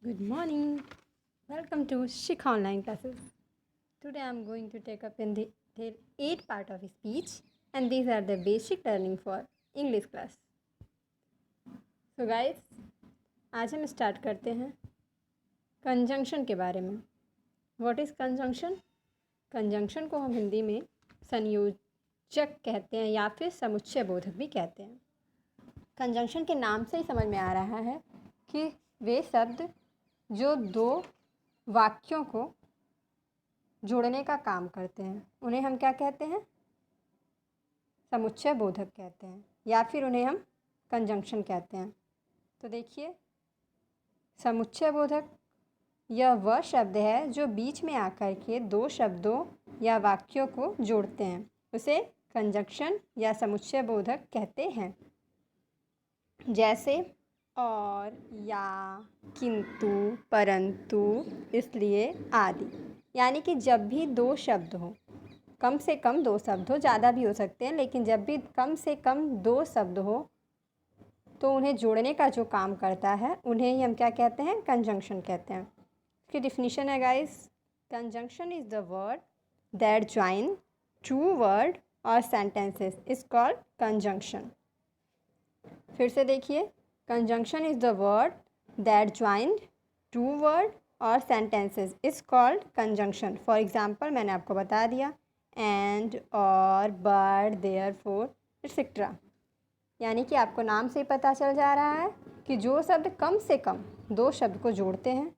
Good morning. Welcome to Shikha Online Classes. Today I am going to take up in detail 8 part of speech and these are the basic learning for English class. So guys, आज हम start करते हैं conjunction के बारे में. What is conjunction? Conjunction को हम हिंदी में संयोजक कहते हैं या फिर समुच्चय बोधक भी कहते हैं. कंजंक्शन के नाम से ही समझ में आ रहा है कि वे शब्द जो दो वाक्यों को जोड़ने का काम करते हैं उन्हें हम क्या कहते हैं? समुच्चय बोधक कहते हैं या फिर उन्हें हम कंजंक्शन कहते हैं. तो देखिए, समुच्चय बोधक यह वह शब्द है जो बीच में आकर के दो शब्दों या वाक्यों को जोड़ते हैं. उसे कंजंक्शन या समुच्चय बोधक कहते हैं. जैसे और, या, किंतु, परंतु, इसलिए आदि. यानी कि जब भी दो शब्द हो, कम से कम दो शब्द हो, ज़्यादा भी हो सकते हैं, लेकिन जब भी कम से कम दो शब्द हो तो उन्हें जोड़ने का जो काम करता है उन्हें ही हम क्या कहते हैं? कंजंक्शन कहते हैं. इसकी डिफिनीशन है guys, conjunction is the word that join two word or sentences is called conjunction. फिर से देखिए, conjunction is the word that join two word or sentences is called conjunction. For example मैंने आपको बता दिया, एंड, और, but, therefore, etcetera. यानी कि आपको नाम से ही पता चल जा रहा है कि जो शब्द कम से कम दो शब्द को जोड़ते हैं,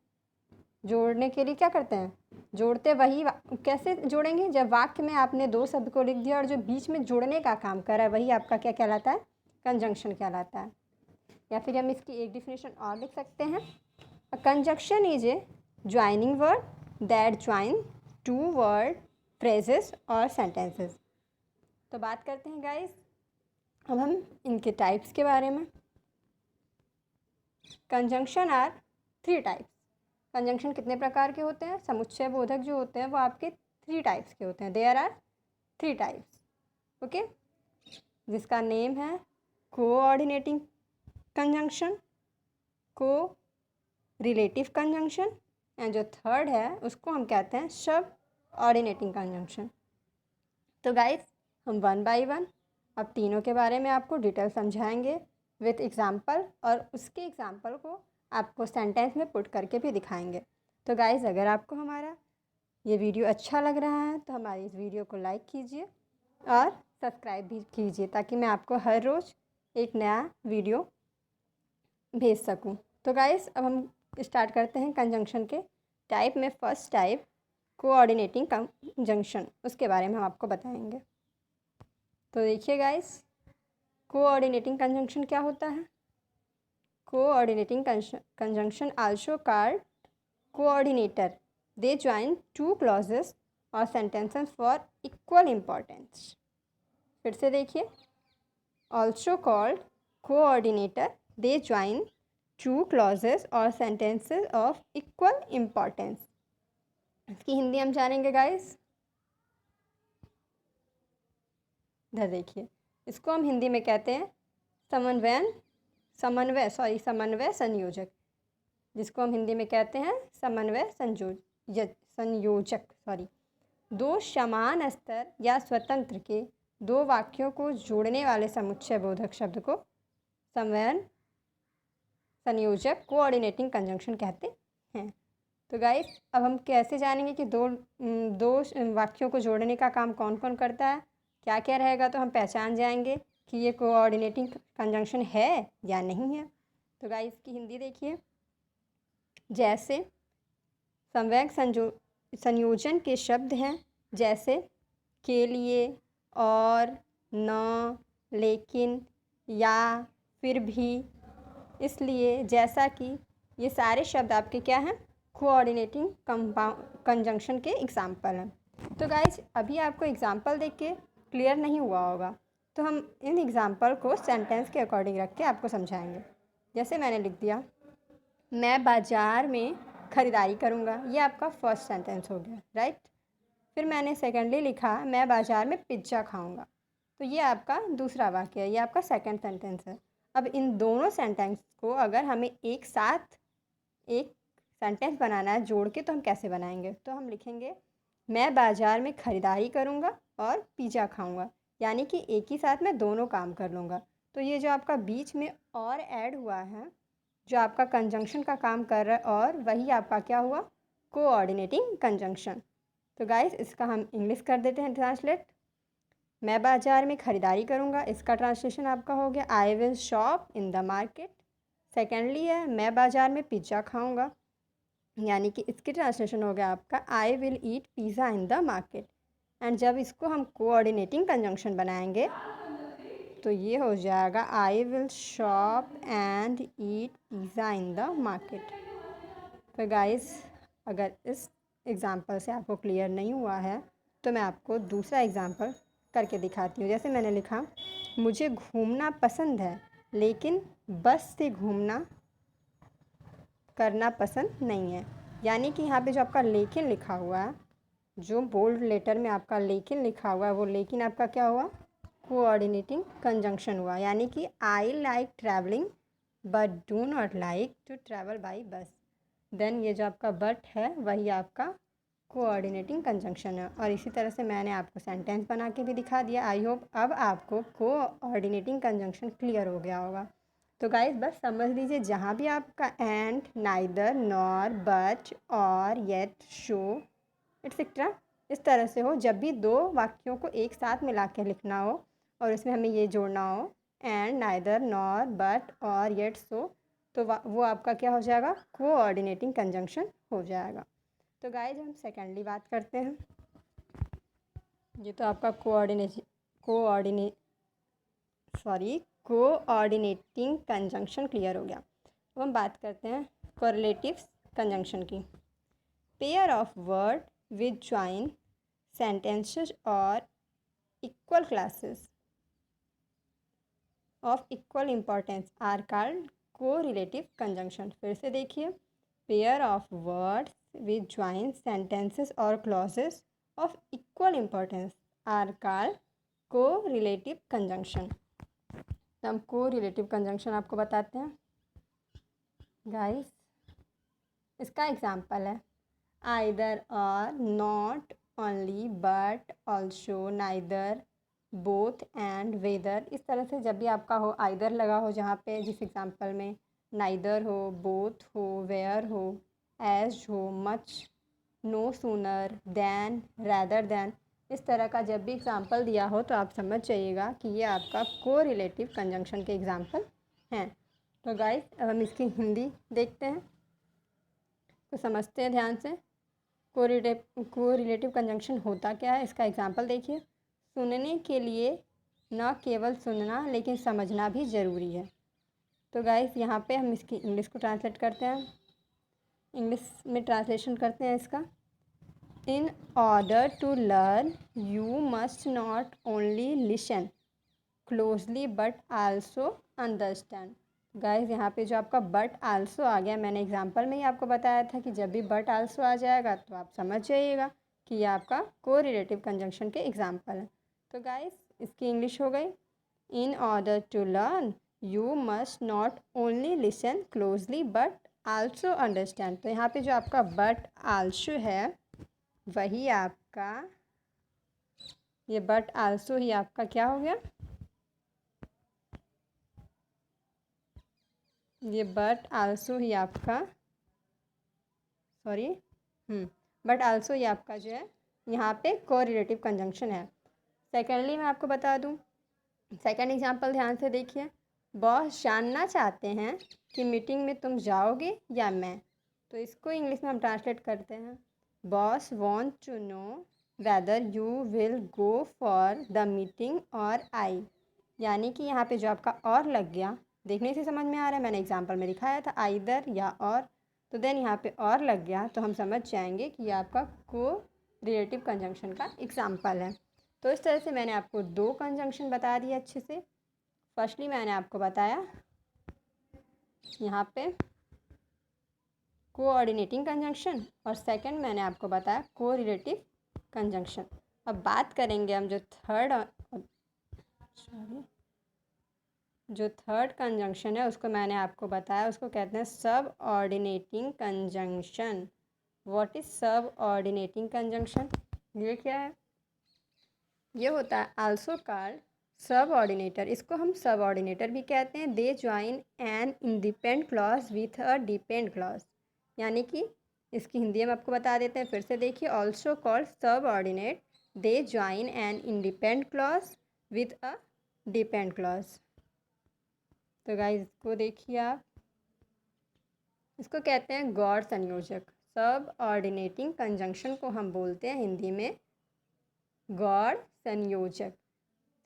जोड़ने के लिए क्या करते हैं? जोड़ते वही कैसे जोड़ेंगे? जब वाक्य में आपने दो शब्द को लिख दिया और जो बीच में जोड़ने का काम कर रहा है वही आपका क्या कहलाता है? कंजंक्शन कहलाता है. या फिर हम इसकी एक डिफिनेशन और लिख सकते हैं, a conjunction is a joining word that join two word, phrases और सेंटेंसेस. तो बात करते हैं गाइस अब हम इनके टाइप्स के बारे में. Conjunction are 3 types. कंजंक्शन कितने प्रकार के होते हैं? समुच्चय बोधक जो होते हैं वो आपके 3 टाइप्स के होते हैं. There are 3 types. ओके, जिसका नेम है coordinating conjunction, correlative conjunction, and जो थर्ड है उसको हम कहते हैं सब ऑर्डिनेटिंग कंजंक्शन. तो गाइस हम वन बाय वन अब तीनों के बारे में आपको डिटेल समझाएंगे विथ एग्जाम्पल, और उसके एग्जाम्पल को आपको सेंटेंस में पुट करके भी दिखाएंगे. तो गाइस अगर आपको हमारा ये वीडियो अच्छा लग रहा है तो हमारी इस वीडियो को लाइक कीजिए और सब्सक्राइब भी कीजिए ताकि मैं आपको हर रोज़ एक नया वीडियो भेज सकूं. तो गाइस अब हम स्टार्ट करते हैं कंजंक्शन के टाइप में. फर्स्ट टाइप कोऑर्डिनेटिंग कंजंक्शन, उसके बारे में हम आपको बताएंगे. तो देखिए गाइस, कोऑर्डिनेटिंग कंजंक्शन क्या होता है? Coordinating conjunction also called coordinator. They join two clauses और सेंटेंसेस फॉर इक्वल इम्पोर्टेंस. फिर से देखिए, also called coordinator, they join two clauses और सेंटेंसेस ऑफ इक्वल इम्पोर्टेंस. इसकी हिंदी हम जानेंगे गाइस. इधर देखिए, इसको हम हिंदी में कहते हैं समन्वय संयोजक, जिसको हम हिंदी में कहते हैं समन्वय संयोजक. दो समान स्तर या स्वतंत्र के दो वाक्यों को जोड़ने वाले समुच्चय बोधक शब्द को समन्वय संयोजक कोऑर्डिनेटिंग कंजंक्शन कहते हैं. तो गाइस अब हम कैसे जानेंगे कि दो वाक्यों को जोड़ने का काम कौन कौन करता है, क्या क्या रहेगा, तो हम पहचान जाएंगे कि ये कोऑर्डिनेटिंग कंजंक्शन है या नहीं है. तो गाइस की हिंदी देखिए, जैसे समन्वय संयोजन के शब्द हैं जैसे के लिए, और, न, लेकिन, या, फिर भी, इसलिए, जैसा कि, ये सारे शब्द आपके क्या हैं? कोऑर्डिनेटिंग कंजंक्शन के एग्जाम्पल हैं. तो गाइज अभी आपको एग्जाम्पल देख के क्लियर नहीं हुआ होगा, तो हम इन एग्जाम्पल को सेंटेंस के अकॉर्डिंग रख के आपको समझाएंगे. जैसे मैंने लिख दिया, मैं बाज़ार में ख़रीदारी करूँगा. ये आपका फर्स्ट सेंटेंस हो गया, राइट. फिर मैंने सेकेंडली लिखा, मैं बाज़ार में पिज्ज़ा खाऊँगा. तो ये आपका दूसरा वाक्य है, ये आपका सेकंड सेंटेंस है. अब इन दोनों सेंटेंस को अगर हमें एक साथ एक सेंटेंस बनाना है जोड़ के, तो हम कैसे बनाएंगे? तो हम लिखेंगे मैं बाज़ार में ख़रीदारी करूँगा और पिज़्ज़ा खाऊँगा, यानी कि एक ही साथ में दोनों काम कर लूँगा। तो ये जो आपका बीच में और ऐड हुआ है, जो आपका कंजंक्शन का काम कर रहा है, और वही आपका क्या हुआ? Coordinating conjunction. तो गाइस इसका हम इंग्लिश कर देते हैं ट्रांसलेट। मैं बाज़ार में ख़रीदारी करूँगा, इसका ट्रांसलेशन आपका हो गया I will shop in the market. Secondly है मैं बाज़ार में पिज़्ज़ा खाऊँगा, यानी कि इसकी ट्रांसलेशन हो गया आपका I will eat pizza in the market. And जब इसको हम कोऑर्डिनेटिंग कंजंक्शन बनाएंगे तो ये हो जाएगा I will shop and eat pizza in the market. तो गाइस अगर इस एग्ज़ाम्पल से आपको क्लियर नहीं हुआ है तो मैं आपको दूसरा एग्ज़ाम्पल करके दिखाती हूँ। जैसे मैंने लिखा मुझे घूमना पसंद है लेकिन बस से घूमना करना पसंद नहीं है, यानी कि यहाँ पे जो आपका लेकिन लिखा हुआ है, जो बोल्ड लेटर में आपका लेकिन लिखा हुआ है, वो लेकिन आपका क्या हुआ? कोऑर्डिनेटिंग कंजंक्शन हुआ, यानी कि I like travelling but do not like to travel by bus. Then ये जो आपका बट है वही आपका कोऑर्डिनेटिंग कंजंक्शन है। और इसी तरह से मैंने आपको सेंटेंस बना के भी दिखा दिया। आई होप अब आपको कोऑर्डिनेटिंग कंजंक्शन क्लियर हो गया होगा। तो गाइस बस समझ लीजिए, जहाँ भी आपका एंड, नाइदर, नॉर, बट, और, येट, शो एट्सेट्रा इस तरह से हो, जब भी दो वाक्यों को एक साथ मिला के लिखना हो और इसमें हमें ये जोड़ना हो एंड, नाइदर, नॉर, बट, और, येट, सो, तो वो आपका क्या हो जाएगा? कोऑर्डिनेटिंग कंजंक्शन हो जाएगा। तो गाइस हम सेकेंडली बात करते हैं। ये तो आपका कोऑर्डिनेटिंग कंजंक्शन क्लियर हो गया। अब हम बात करते हैं कोरिलेटिव कंजंक्शन की। Pair of word which join sentences or equal classes of equal importance are called correlative conjunction. फिर से देखिए, pair of words which join sentences or clauses of equal importance are called correlative conjunction. हम correlative conjunction आपको बताते हैं guys. इसका example है either, or, not only, but, also, neither, both, and, whether. इस तरह से जब भी आपका हो आइदर लगा हो, जहाँ पे जिस एग्जाम्पल में नाइदर हो, बोथ हो, वेयर हो, एज हो, much, no sooner, than, rather than, इस तरह का जब भी एग्जाम्पल दिया हो तो आप समझ जाइएगा कि ये आपका कोरिलेटिव कंजंक्शन के एग्जाम्पल हैं। तो गाइस अब हम इसकी हिंदी देखते हैं, तो समझते हैं ध्यान से। कोरिलेटिव कंजंक्शन होता क्या है, इसका एग्जाम्पल देखिए। सुनने के लिए न केवल सुनना लेकिन समझना भी ज़रूरी है। तो गाइस यहाँ पे हम इसकी इंग्लिश को ट्रांसलेट करते हैं, इंग्लिश में ट्रांसलेशन करते हैं इसका। In order to learn, you must not only listen closely but also understand. Guys यहाँ पे जो आपका बट आल्सो आ गया, मैंने एग्जांपल में ही आपको बताया था कि जब भी बट आल्सो आ जाएगा तो आप समझ जाइएगा कि ये आपका कोरिलेटिव कंजंक्शन के एग्जांपल है। तो गाइस इसकी इंग्लिश हो गई, in order to learn you must not only listen closely but also understand. तो यहाँ पे जो आपका बट आल्सो है वही आपका, ये बट आल्सो ही आपका क्या हो गया? ये बट आल्सो ही आपका बट आल्सो ही आपका जो है यहाँ पे कोरिलेटिव कंजंक्शन है। सेकेंडली मैं आपको बता दूँ, सेकेंड एग्जांपल ध्यान से देखिए। बॉस जानना चाहते हैं कि मीटिंग में तुम जाओगे या मैं। तो इसको इंग्लिश में हम ट्रांसलेट करते हैं, boss want to know whether you will go for the meeting और आई। यानी कि यहाँ पे जो आपका और लग गया, देखने से समझ में आ रहा है, मैंने एग्जांपल में दिखाया था आइदर या और, तो देन यहाँ पे और लग गया तो हम समझ जाएंगे कि ये आपका कोरिलेटिव कंजंक्शन का एग्जांपल है। तो इस तरह से मैंने आपको दो कंजंक्शन बता दिए अच्छे से। फर्स्टली मैंने आपको बताया यहाँ पे कोऑर्डिनेटिंग कंजंक्शन, और सेकंड मैंने आपको बताया कोरिलेटिव कंजंक्शन। अब बात करेंगे हम जो थर्ड जो थर्ड कंजंक्शन है उसको मैंने आपको बताया, उसको कहते हैं subordinating conjunction. What is सब ऑर्डिनेटिंग कंजंक्शन? ये क्या है? ये होता है आल्सो कॉल्ड सब ऑर्डिनेटर। इसको हम सब ऑर्डिनेटर भी कहते हैं। They join an independent clause with a depend clause, यानी कि इसकी हिंदी हम आपको बता देते हैं, फिर से देखिए। ऑल्सो कॉल्ड सब ordinate, they join an independent clause with a depend clause. तो गाइस इसको देखिए आप, इसको कहते हैं गौर संयोजक। सब ऑर्डिनेटिंग कंजंक्शन को हम बोलते हैं हिंदी में गौर संयोजक।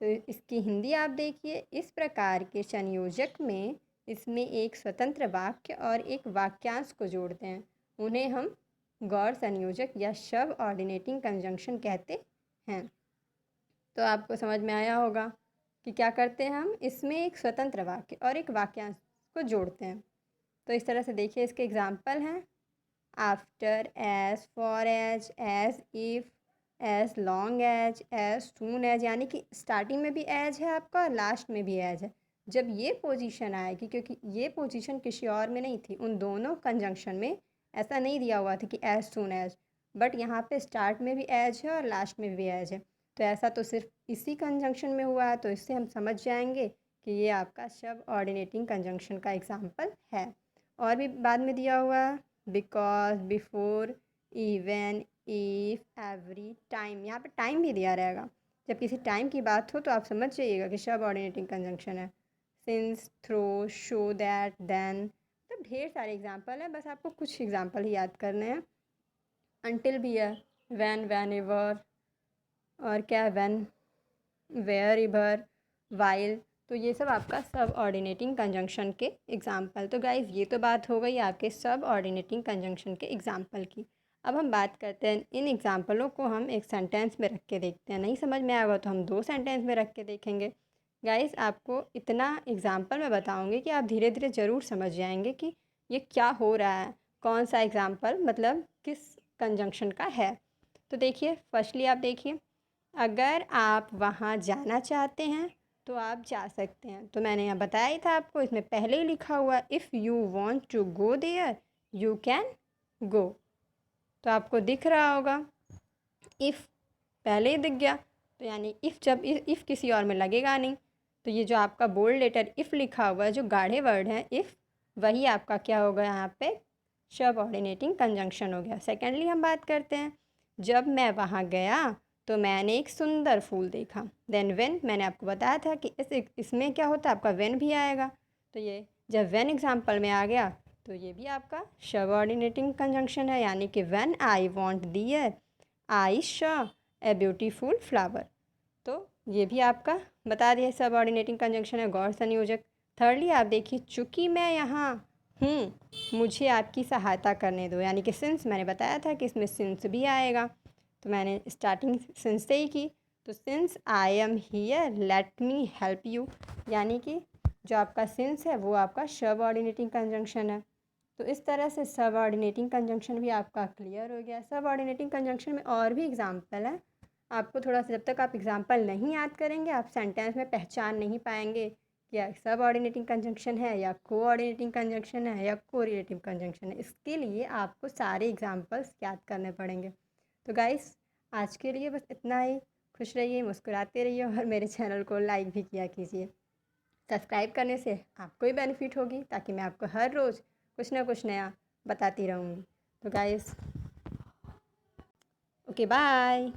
तो इसकी हिंदी आप देखिए, इस प्रकार के संयोजक में इसमें एक स्वतंत्र वाक्य और एक वाक्यांश को जोड़ते हैं, उन्हें हम गौर संयोजक या सब ऑर्डिनेटिंग कंजंक्शन कहते हैं। तो आपको समझ में आया होगा कि क्या करते हैं हम, इसमें एक स्वतंत्र वाक्य और एक वाक्यांश को जोड़ते हैं। तो इस तरह से देखिए, इसके एग्जाम्पल हैं after, as, for as, as if, as long as as soon, as कि स्टार्टिंग में भी एज है आपका और लास्ट में भी एज है। जब ये पोजीशन आएगी, क्योंकि ये पोजीशन किसी और में नहीं थी, उन दोनों कंजंक्शन में ऐसा नहीं दिया हुआ था कि एज सून एज, बट यहाँ पे स्टार्ट में भी एज है और लास्ट में भी एज है। तो ऐसा तो सिर्फ इसी कंजंक्शन में हुआ है, तो इससे हम समझ जाएंगे कि ये आपका सब ऑर्डिनेटिंग कंजंक्शन का एग्जाम्पल है। और भी बाद में दिया हुआ है because, before, even, if, every, time. यहाँ पे टाइम भी दिया रहेगा। जब किसी टाइम की बात हो तो आप समझ जाइएगा कि सब ऑर्डिनेटिंग कंजंक्शन है। Since, though, so that, then, मतलब ढेर सारे एग्जाम्पल हैं, बस आपको कुछ एग्जाम्पल ही याद करने हैं। अनटिल भी है, व्हेन, व्हेनेवर, और क्या है, व्हेन, वेयर, इवर, वाइल। तो ये सब आपका सब ऑर्डिनेटिंग कंजंक्शन के एग्जाम्पल। तो गाइज़ ये तो बात हो गई आपके सब ऑर्डिनेटिंग कंजंक्शन के एग्जाम्पल की। अब हम बात करते हैं इन एग्जाम्पलों को हम एक सेंटेंस में रख के देखते हैं। नहीं समझ में आएगा तो हम दो सेंटेंस में रख के देखेंगे। गाइज़ आपको इतना एग्जाम्पल मैं बताऊँगी कि आप धीरे धीरे ज़रूर समझ जाएंगे कि ये क्या हो रहा है, कौन सा एग्जाम्पल मतलब किस कंजंक्शन का है। तो देखिए, फर्स्टली आप देखिए, अगर आप वहाँ जाना चाहते हैं तो आप जा सकते हैं। तो मैंने यहाँ बताया ही था आपको, इसमें पहले ही लिखा हुआ if you want to go there you can go. तो आपको दिख रहा होगा इफ़ पहले ही दिख गया, तो यानी इफ़ जब इफ़ किसी और में लगेगा नहीं, तो ये जो आपका बोल्ड लेटर इफ़ लिखा हुआ है, जो गाढ़े वर्ड हैं इफ़, वही आपका क्या होगा यहाँ पे सब ऑर्डिनेटिंग कंजंक्शन हो गया। सेकेंडली हम बात करते हैं, जब मैं वहाँ गया तो मैंने एक सुंदर फूल देखा। देन व्हेन, मैंने आपको बताया था कि इसमें क्या होता है, आपका व्हेन भी आएगा। तो ये जब व्हेन एग्जाम्पल में आ गया तो ये भी आपका सब ऑर्डिनेटिंग कंजंक्शन है, यानी कि when I went there I saw a beautiful flower. तो ये भी आपका बता दिया सब ऑर्डिनेटिंग कंजंक्शन है, गौर संयोजक। थर्डली आप देखिए, चूँकि मैं यहाँ हूँ मुझे आपकी सहायता करने दो, यानी कि सिंस मैंने बताया था कि इसमें सिंस भी आएगा, तो मैंने स्टार्टिंग सिंस से ही की। तो since I am here let me help you, यानी कि जो आपका सिंस है वो आपका सब ऑर्डिनेटिंग कंजंक्शन है। तो इस तरह से सब ऑर्डिनेटिंग कंजंक्शन भी आपका क्लियर हो गया। सब ऑर्डिनेटिंग कंजंक्शन में और भी एग्जाम्पल है, आपको थोड़ा सा, जब तक आप एग्जाम्पल नहीं याद करेंगे आप सेंटेंस में पहचान नहीं पाएंगे कि सब ऑर्डिनेटिंग कंजंक्शन है या कोऑर्डिनेटिंग कंजंक्शन है या कोरिलेटिव कंजंक्शन है। इसके लिए आपको सारे एग्जाम्पल्स याद करने पड़ेंगे। तो गाइस आज के लिए बस इतना ही। खुश रहिए, मुस्कुराते रहिए और मेरे चैनल को लाइक भी किया कीजिए। सब्सक्राइब करने से आपको ही बेनिफिट होगी, ताकि मैं आपको हर रोज़ कुछ ना कुछ नया बताती रहूँगी। तो गाइस ओके बाय।